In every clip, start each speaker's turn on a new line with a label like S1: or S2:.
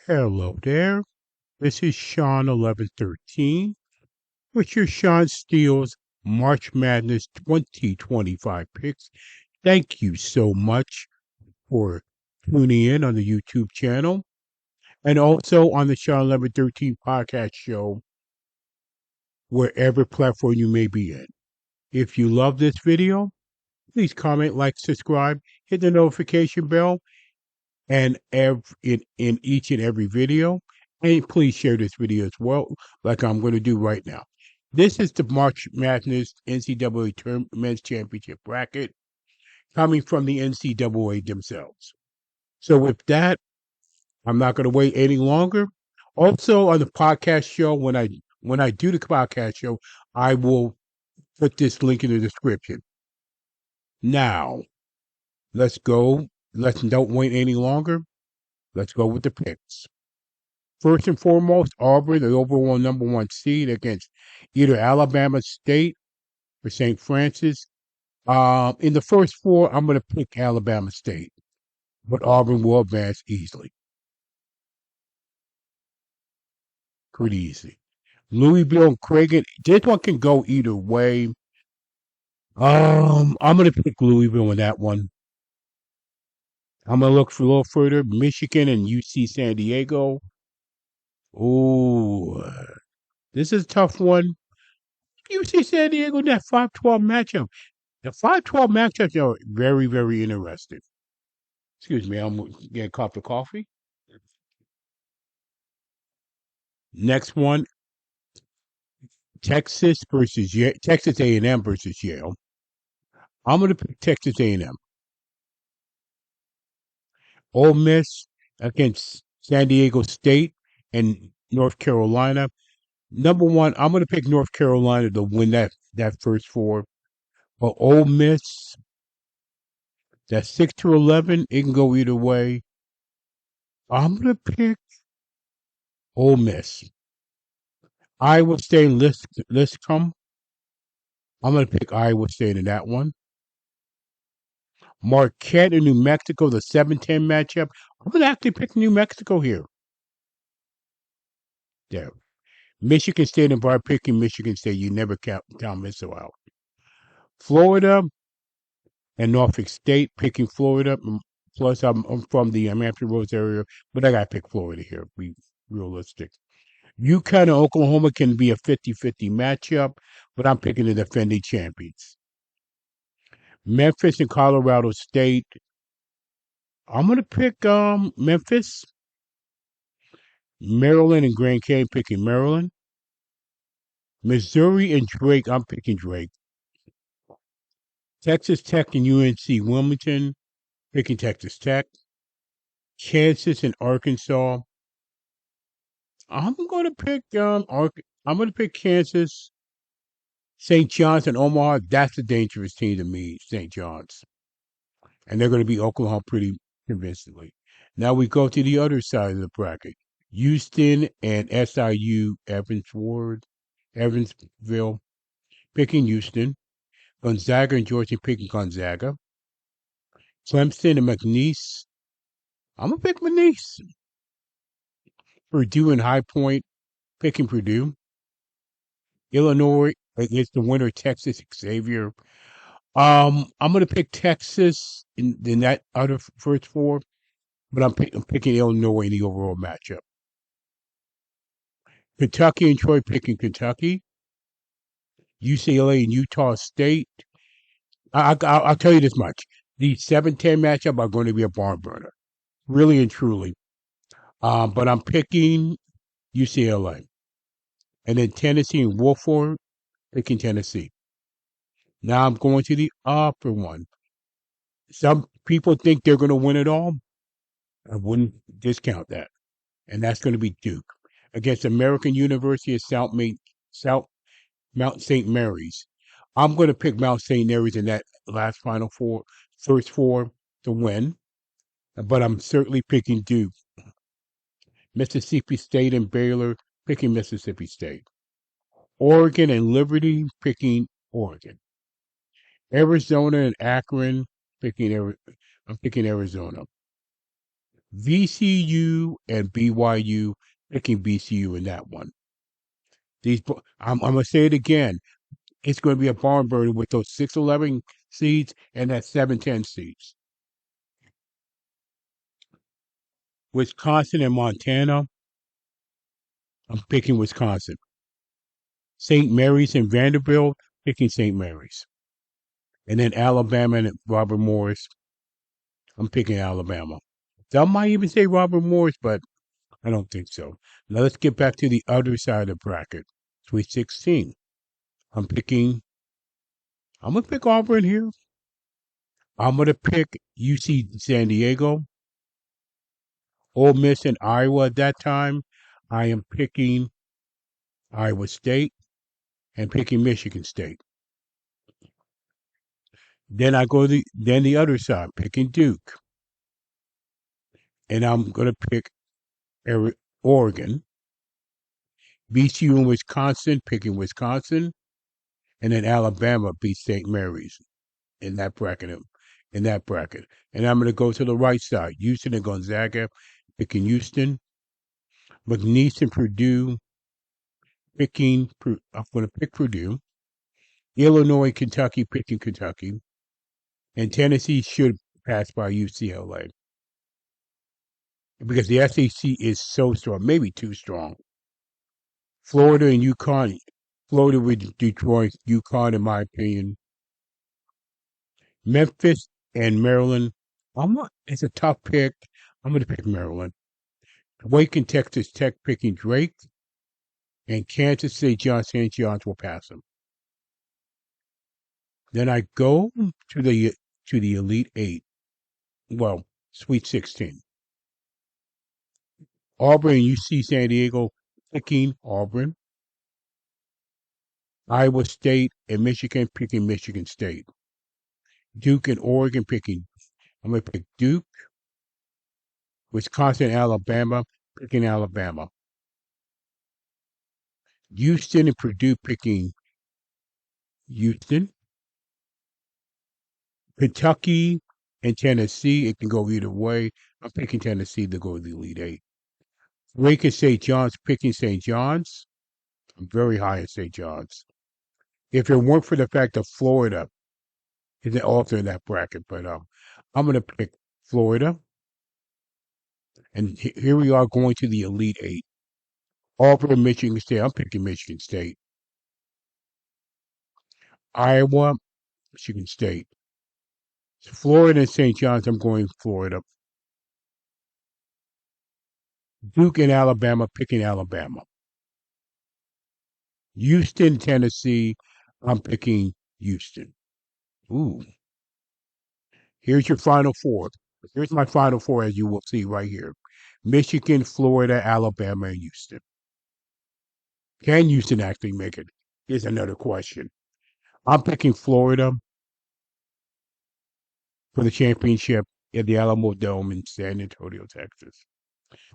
S1: Hello there. This is Shawn1113 with your Shawn Steele's March Madness 2025 picks. Thank you so much for tuning in on the YouTube channel and also on the Shawn1113 Podcast Show, wherever platform you may be in. If you love this video, please comment, like, subscribe, hit the notification bell, and in each and every video. And please share this video as well, like I'm going to do right now. This is the March Madness NCAA Men's Championship bracket coming from the NCAA themselves. So with that, I'm not going to wait any longer. Also on the podcast show, when I do the podcast show, I will put this link in the description. Now, let's go. Don't wait any longer. Let's go with the picks. First and foremost, Auburn, the overall number 1 seed against either Alabama State or St. Francis. In the first 4, I'm going to pick Alabama State, but Auburn will advance easily. Pretty easy. Louisville and Creighton, this one can go either way. I'm going to pick Louisville in that one. I'm going to look for a little further. Michigan and UC San Diego. Oh, this is a tough one. UC San Diego in that 5-12 matchup. The 5-12 matchups are very, very interesting. Excuse me, I'm getting a cup of coffee. Next one, Texas A&M versus Yale. I'm going to pick Texas A&M. Ole Miss against San Diego State and North Carolina. Number 1, I'm going to pick North Carolina to win that first 4. But Ole Miss, that 6-11, it can go either way. I'm going to pick Ole Miss. Iowa State and Lipscomb. I'm going to pick Iowa State in that one. Marquette and New Mexico, the 7-10 matchup. I'm going to actually pick New Mexico here. There. Michigan State, and by picking Michigan State, you never count Missile out. Florida and Norfolk State, picking Florida. Plus, I'm from the Hampton Roads area, but I got to pick Florida here. Be realistic. UConn and Oklahoma can be a 50-50 matchup, but I'm picking the defending champions. Memphis and Colorado State. I'm going to pick Memphis. Maryland and Grand Canyon, picking Maryland. Missouri and Drake, I'm picking Drake. Texas Tech and UNC Wilmington, picking Texas Tech. Kansas and Arkansas. I'm going to pick Kansas. St. John's and Omaha, that's a dangerous team to me, St. John's. And they're going to beat Oklahoma pretty convincingly. Now we go to the other side of the bracket. Houston and SIU Evansville, picking Houston. Gonzaga and Georgia, picking Gonzaga. Clemson and McNeese. I'm going to pick McNeese. Purdue and High Point, picking Purdue. Illinois against the winner, Texas Xavier. I'm going to pick Texas in that other first 4, but I'm picking Illinois in the overall matchup. Kentucky and Troy, picking Kentucky. UCLA and Utah State. I'll tell you this much. The 7-10 matchup are going to be a barn burner. Really and truly. But I'm picking UCLA. And then Tennessee and Wofford, picking Tennessee. Now I'm going to the upper one. Some people think they're going to win it all. I wouldn't discount that. And that's going to be Duke against American University of Mount St. Mary's. I'm going to pick Mount St. Mary's in that last first 4 to win. But I'm certainly picking Duke. Mississippi State and Baylor, picking Mississippi State. Oregon and Liberty, picking Oregon. Arizona and Akron, I'm picking Arizona. VCU and BYU, picking VCU in that one. I'm going to say it again. It's going to be a barn burner with those 6-11 seeds and that 7-10 seeds. Wisconsin and Montana, I'm picking Wisconsin. St. Mary's and Vanderbilt, picking St. Mary's. And then Alabama and Robert Morris, I'm picking Alabama. Some might even say Robert Morris, but I don't think so. Now let's get back to the other side of the bracket. Sweet 16. I'm going to pick Auburn here. I'm going to pick UC San Diego. Ole Miss and Iowa at that time. I am picking Iowa State and picking Michigan State. Then I go the other side, picking Duke. And I'm going to pick Oregon. VCU and Wisconsin, picking Wisconsin. And then Alabama beat St. Mary's in that bracket. And I'm going to go to the right side. Houston and Gonzaga, picking Houston. McNeese and Purdue, I'm going to pick Purdue. Illinois, Kentucky, picking Kentucky. And Tennessee should pass by UCLA. Because the SEC is so strong, maybe too strong. Florida and UConn. Florida with Detroit, UConn, in my opinion. Memphis and Maryland. It's a tough pick. I'm going to pick Maryland. Wake and Texas Tech picking Drake. And Kansas City, St. John's will pass them. Then I go to the Elite Eight. Well, Sweet 16. Auburn and UC San Diego picking Auburn. Iowa State and Michigan picking Michigan State. Duke and Oregon picking. I'm going to pick Duke. Wisconsin, Alabama picking Alabama. Houston and Purdue picking Houston. Kentucky and Tennessee, it can go either way. I'm picking Tennessee to go to the Elite Eight. Wake and St. John's picking St. John's. I'm very high in St. John's. If it weren't for the fact that Florida is also in that bracket, but I'm going to pick Florida. And here we are going to the Elite Eight. Auburn, Michigan State. I'm picking Michigan State. Iowa, Michigan State. Florida and St. John's, I'm going Florida. Duke and Alabama, picking Alabama. Houston, Tennessee, I'm picking Houston. Ooh. Here's your final four. Here's my final four, as you will see right here. Michigan, Florida, Alabama, and Houston. Can Houston actually make it? Here's another question. I'm picking Florida for the championship at the Alamo Dome in San Antonio, Texas.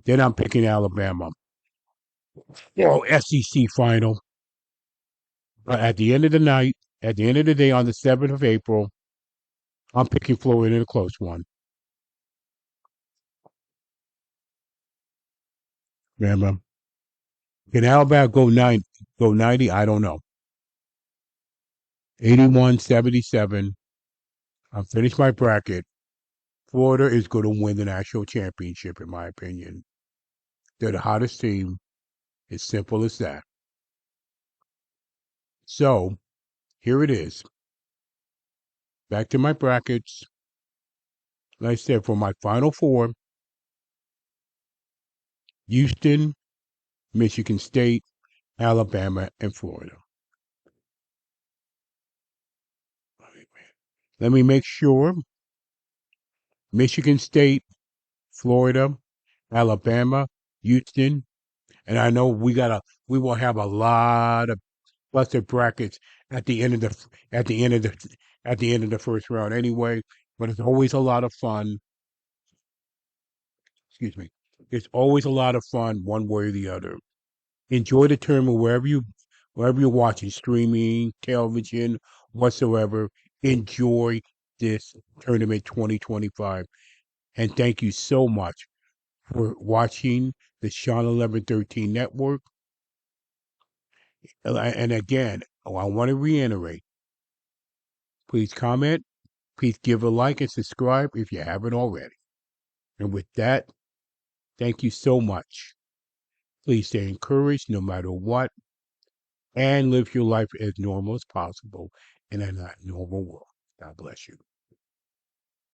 S1: Then I'm picking Alabama. SEC final. But at the end of the night, at the end of the day, on the 7th of April, I'm picking Florida in a close one. Remember? Can Alabama go 90? I don't know. 81-77. I've finished my bracket. Florida is going to win the national championship, in my opinion. They're the hottest team. It's simple as that. So, here it is. Back to my brackets. Like I said, for my final four, Houston, Michigan State, Alabama, and Florida. Let me make sure. Michigan State, Florida, Alabama, Houston, and I know we will have a lot of busted brackets at the end of the first round anyway. But it's always a lot of fun. Excuse me. It's always a lot of fun, one way or the other. Enjoy the tournament wherever you're watching, streaming, television, whatsoever. Enjoy this tournament 2025. And thank you so much for watching the Shawn1113 Network. And again, I want to reiterate, please comment, please give a like and subscribe if you haven't already. And with that, thank you so much. Please stay encouraged no matter what, and live your life as normal as possible in a not normal world. God bless you.